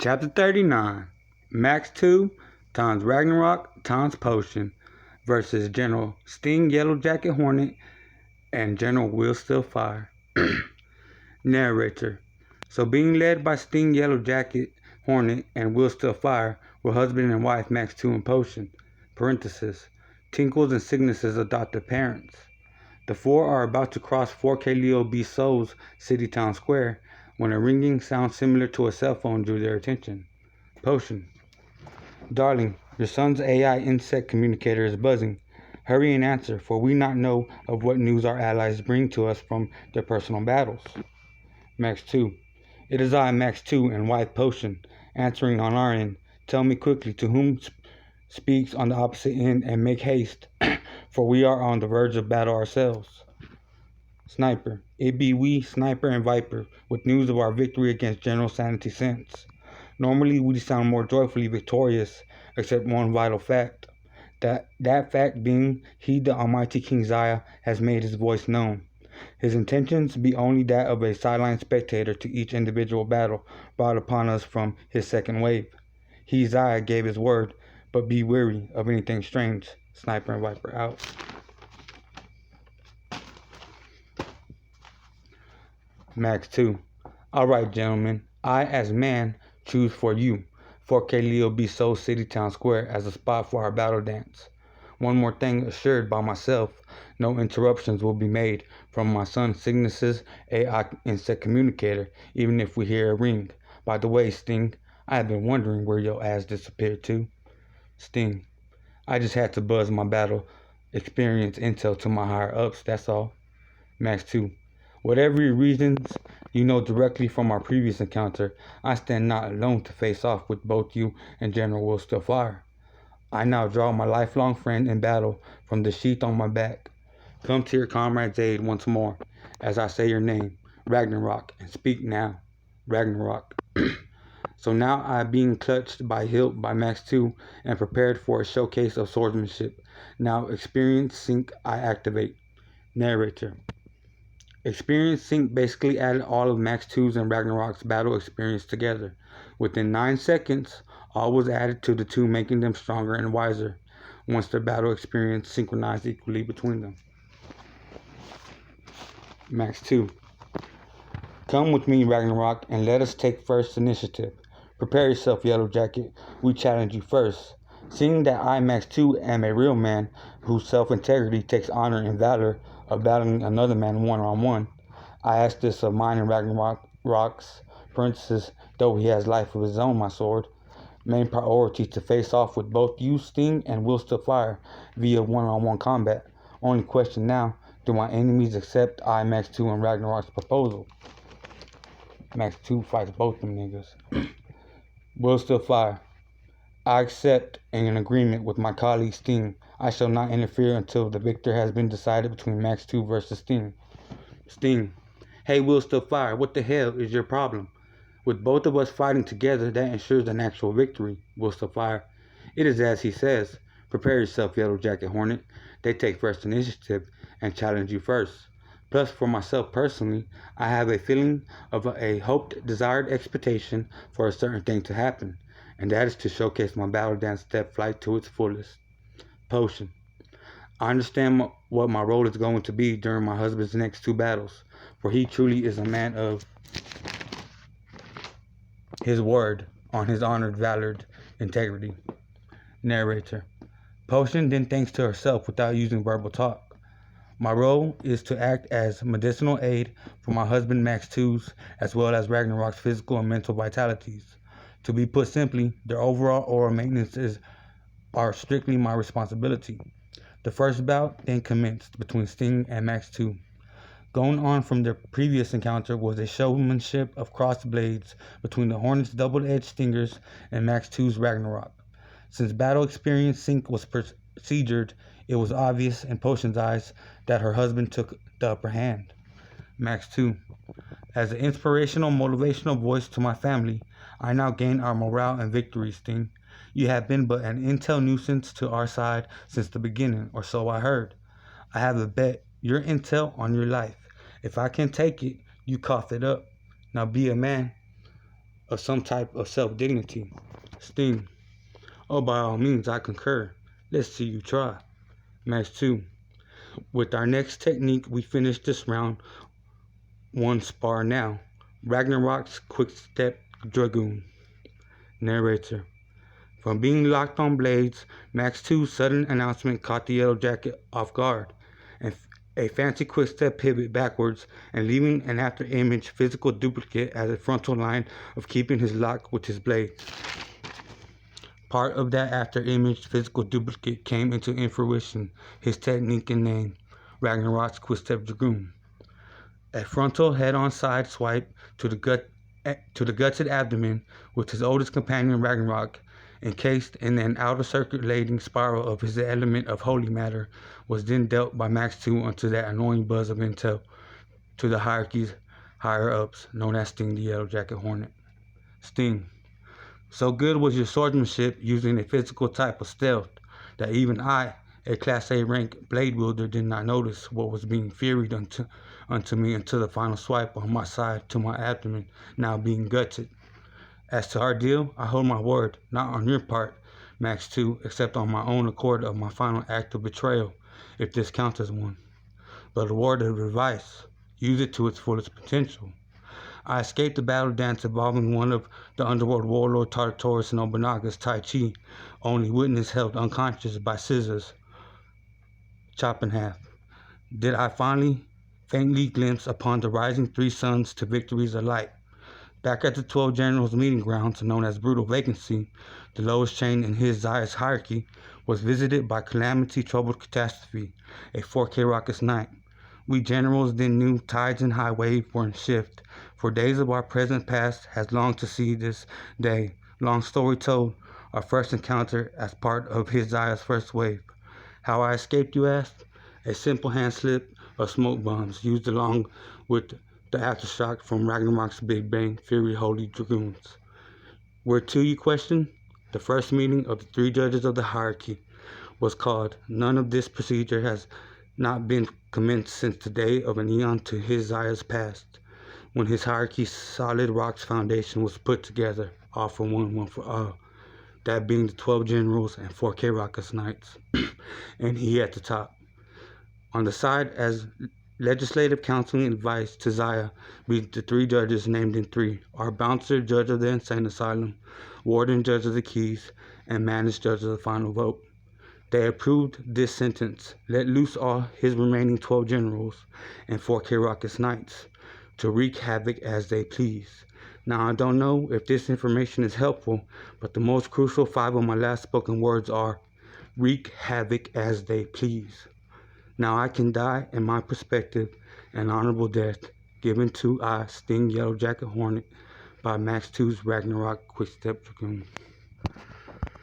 Chapter 39 Max 2 times Ragnarok times Potion versus General Sting Yellow Jacket Hornet and General Will Still Fire. Narrator. So being led by Sting Yellow Jacket Hornet and Will Still Fire were husband and wife Max 2 and Potion. Parenthesis. Tinkles and Cygnus's adopted parents. The four are about to cross 4K Leo B Soul's City Town Square when a ringing sound similar to a cell phone drew their attention. Potion. Darling, your son's AI insect communicator is buzzing. Hurry and answer, for we not know of what news our allies bring to us from their personal battles. Max 2. It is I, Max 2, and wife Potion, answering on our end. Tell me quickly to whom speaks on the opposite end and make haste, for we are on the verge of battle ourselves. Sniper. It be we, Sniper and Viper, with news of our victory against General Sanity Sense. Normally we sound more joyfully victorious, except one vital fact. That fact being, he, the almighty King Zaya, has made his voice known. His intentions be only that of a sideline spectator to each individual battle brought upon us from his second wave. He, Zaya, gave his word, but be wary of anything strange. Sniper and Viper out. Max 2. Alright, gentlemen, I, as man, choose for you 4K Leo B Soul City Town Square as a spot for our battle dance. One more thing assured by myself, no interruptions will be made from my son Cygnus's AI insect communicator, even if we hear a ring. By the way, Sting, I have been wondering where your ass disappeared to. Sting. I just had to buzz my battle experience intel to my higher ups, that's all. Max 2. Whatever your reasons, you know directly from our previous encounter, I stand not alone to face off with both you and General Will Still Fire. I now draw my lifelong friend in battle from the sheath on my back. Come to your comrade's aid once more, as I say your name, Ragnarok, and speak now, Ragnarok. So now I am being clutched by hilt by Max 2 and prepared for a showcase of swordsmanship. Now Experience Sync I activate. Narrator. Experience Sync basically added all of Max 2's and Ragnarok's battle experience together. Within 9 seconds, all was added to the two, making them stronger and wiser once their battle experience synchronized equally between them. Max 2. Come with me, Ragnarok, and let us take first initiative. Prepare yourself, Yellow Jacket. We challenge you first. Seeing that I, Max 2, am a real man whose self-integrity takes honor and valor of battling another man one-on-one, I ask this of mine and Ragnarok's, parenthesis, though he has life of his own, my sword, main priority to face off with both you, Sting, and Will Still Fire via one-on-one combat. Only question now, do my enemies accept I, Max 2, and Ragnarok's proposal? Max 2 fights both them niggas. Will Still Fire. I accept an agreement with my colleague Sting. I shall not interfere until the victor has been decided between Max 2 versus Sting. Sting. Hey, Will Still Fire, what the hell is your problem? With both of us fighting together, that ensures an actual victory. Will Still Fire. It is as he says. Prepare yourself, Yellow Jacket Hornet. They take first initiative and challenge you first. Plus, for myself personally, I have a feeling of a hoped, desired expectation for a certain thing to happen, and that is to showcase my battle dance step flight to its fullest. Potion. I understand what my role is going to be during my husband's next two battles, for he truly is a man of his word on his honored, valored integrity. Narrator. Potion then thanks to herself without using verbal talk. My role is to act as medicinal aid for my husband Max 2's as well as Ragnarok's physical and mental vitalities. To be put simply, their overall aura maintenance are strictly my responsibility. The first bout then commenced between Sting and Max 2. Going on from their previous encounter was a showmanship of crossed blades between the Hornet's double-edged stingers and Max 2's Ragnarok. Since battle experience sync was procedured, it was obvious in Potion's eyes that her husband took the upper hand. Max 2. As an inspirational, motivational voice to my family, I now gain our morale and victory, Sting. You have been but an intel nuisance to our side since the beginning, or so I heard. I have a bet your intel on your life. If I can take it, you cough it up. Now be a man. of some type of self-dignity. Sting. Oh, by all means, I concur. Let's see you try. Match 2. With our next technique, we finish this round one spar now. Ragnarok's Quick Step Dragoon. Narrator. From being locked on blades, Max 2's sudden announcement caught the Yellow Jacket off guard, and a fancy quick step pivot backwards and leaving an after image physical duplicate as a frontal line of keeping his lock with his blades. Part of that after image physical duplicate came into fruition, his technique and name, Ragnarok's Quick Step Dragoon. A frontal head-on side swipe to the gutted abdomen with his oldest companion Ragnarok, encased in an outer circulating spiral of his element of holy matter, was then dealt by Max 2 onto that annoying buzz of intel to the hierarchy's higher-ups, known as Sting the Yellow Jacket Hornet. Sting. So good was your swordsmanship using a physical type of stealth that even I, a Class A rank blade wielder, did not notice what was being ferried unto me until the final swipe on my side to my abdomen, now being gutted. As to our deal, I hold my word, not on your part, Max 2, except on my own accord of my final act of betrayal, if this counts as one. But a word of advice, use it to its fullest potential. I escaped the battle dance involving one of the underworld warlord Tartaros Nobunaga's Tai Chi, only witness held unconscious by scissors, chop in half. Did I finally faintly glimpse upon the rising three suns to victories of light. Back at the 12 Generals meeting grounds, known as Brutal Vacancy, the lowest chain in his Zayas hierarchy, was visited by calamity troubled catastrophe, a 4K raucous night. We generals then knew tides and high wave were in shift. For days of our present past has longed to see this day. Long story told, our first encounter as part of his Zayas first wave. How I escaped, you asked? A simple hand slip of smoke bombs used along with the aftershock from Ragnarok's Big Bang Fury Holy Dragoons. Where to, you question? The first meeting of the three judges of the hierarchy was called. None of this procedure has not been commenced since the day of an eon to his Zaya's past, when his hierarchy's solid rock's foundation was put together, all for one for all, that being the 12 generals and 4K raucous knights, and he at the top. On the side, as legislative counseling advice to Zaya, be the three judges named in three, our bouncer, judge of the insane asylum, warden, judge of the keys, and managed judge of the final vote. They approved this sentence: let loose all his remaining 12 generals and 4K raucous knights to wreak havoc as they please. Now, I don't know if this information is helpful, but the most crucial 5 of my last spoken words are wreak havoc as they please. Now I can die, in my perspective, an honorable death, given to I, Sting Yellow Jacket Hornet, by Max 2's Ragnarok Quick Step Dragoon.